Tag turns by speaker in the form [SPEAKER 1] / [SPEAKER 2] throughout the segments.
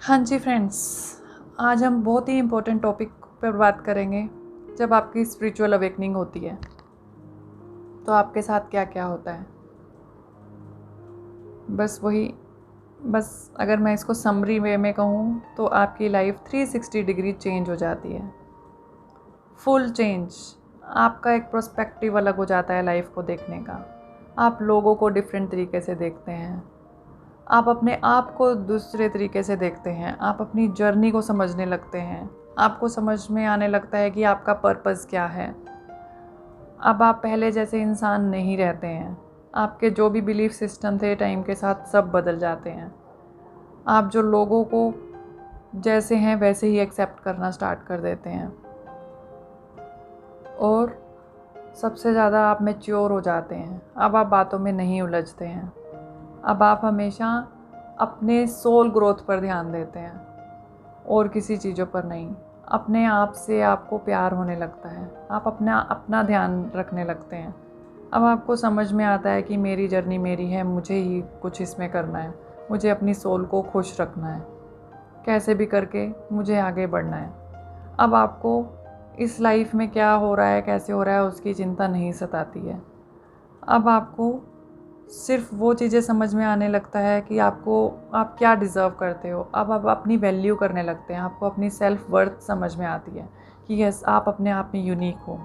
[SPEAKER 1] हाँ जी फ्रेंड्स, आज हम बहुत ही इम्पोर्टेंट टॉपिक पर बात करेंगे। जब आपकी स्पिरिचुअल अवेकनिंग होती है तो आपके साथ क्या क्या होता है। बस अगर मैं इसको समरी वे में कहूँ तो आपकी लाइफ 360 डिग्री चेंज हो जाती है, फुल चेंज। आपका एक पर्सपेक्टिव अलग हो जाता है लाइफ को देखने का। आप लोगों को डिफरेंट तरीके से देखते हैं, आप अपने आप को दूसरे तरीके से देखते हैं, आप अपनी जर्नी को समझने लगते हैं, आपको समझ में आने लगता है कि आपका पर्पस क्या है। अब आप पहले जैसे इंसान नहीं रहते हैं, आपके जो भी बिलीफ सिस्टम थे टाइम के साथ सब बदल जाते हैं। आप जो लोगों को जैसे हैं वैसे ही एक्सेप्ट करना स्टार्ट कर देते हैं और सबसे ज़्यादा आप मैच्योर हो जाते हैं। अब आप बातों में नहीं उलझते हैं, अब आप हमेशा अपने सोल ग्रोथ पर ध्यान देते हैं और किसी चीज़ों पर नहीं। अपने आप से आपको प्यार होने लगता है, आप अपना ध्यान रखने लगते हैं। अब आपको समझ में आता है कि मेरी जर्नी मेरी है, मुझे ही कुछ इसमें करना है, मुझे अपनी सोल को खुश रखना है, कैसे भी करके मुझे आगे बढ़ना है। अब आपको इस लाइफ में क्या हो रहा है, कैसे हो रहा है, उसकी चिंता नहीं सताती है। अब आपको सिर्फ वो चीज़ें समझ में आने लगता है कि आप क्या डिज़र्व करते हो। अब आप अपनी वैल्यू करने लगते हैं, आपको अपनी सेल्फ वर्थ समझ में आती है कि यस, आप अपने आप में यूनिक हो।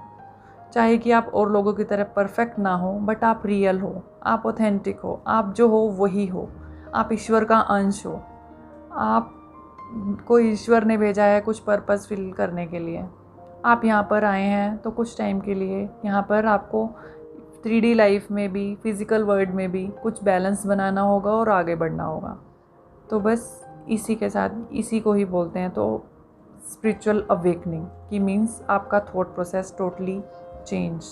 [SPEAKER 1] चाहे कि आप और लोगों की तरह परफेक्ट ना हो, बट आप रियल हो, आप ऑथेंटिक हो, आप जो हो वही हो, आप ईश्वर का अंश हो। आप को ईश्वर ने भेजा है कुछ पर्पस फिल करने के लिए। आप यहाँ पर आए हैं तो कुछ टाइम के लिए यहाँ पर आपको 3D लाइफ में भी, फिज़िकल वर्ल्ड में भी कुछ बैलेंस बनाना होगा और आगे बढ़ना होगा। तो बस इसी के साथ इसी को ही बोलते हैं तो स्पिरिचुअल अवेकनिंग की मीन्स आपका thought process totally change.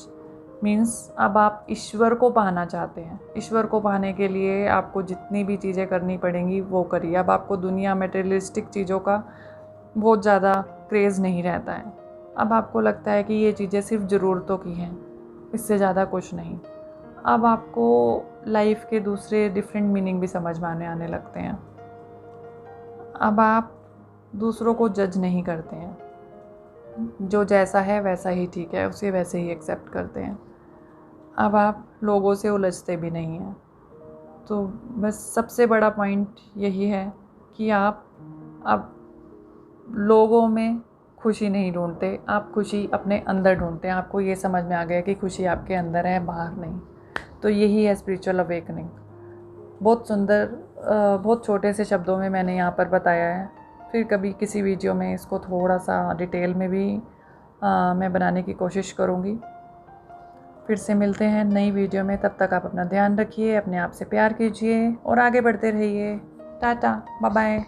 [SPEAKER 1] Means अब आप ईश्वर को पाना चाहते हैं। ईश्वर को पाने के लिए आपको जितनी भी चीज़ें करनी पड़ेंगी वो करिए। अब आपको दुनिया मटेरियलिस्टिक चीज़ों का बहुत ज़्यादा क्रेज़ नहीं रहता है। अब आपको लगता है कि ये चीज़ें सिर्फ ज़रूरतों की हैं, इससे ज़्यादा कुछ नहीं। अब आपको लाइफ के दूसरे डिफरेंट मीनिंग भी समझ में आने लगते हैं। अब आप दूसरों को जज नहीं करते हैं, जो जैसा है वैसा ही ठीक है, उसे वैसे ही एक्सेप्ट करते हैं। अब आप लोगों से उलझते भी नहीं हैं। तो बस सबसे बड़ा पॉइंट यही है कि आप अब लोगों में खुशी नहीं ढूंढते, आप खुशी अपने अंदर ढूंढते हैं। आपको ये समझ में आ गया कि खुशी आपके अंदर है, बाहर नहीं। तो यही है स्पिरिचुअल अवेकनिंग। बहुत सुंदर, बहुत छोटे से शब्दों में मैंने यहाँ पर बताया है। फिर कभी किसी वीडियो में इसको थोड़ा सा डिटेल में भी मैं बनाने की कोशिश करूँगी। फिर से मिलते हैं नई वीडियो में। तब तक आप अपना ध्यान रखिए, अपने आप से प्यार कीजिए और आगे बढ़ते रहिए। Tata, bye bye.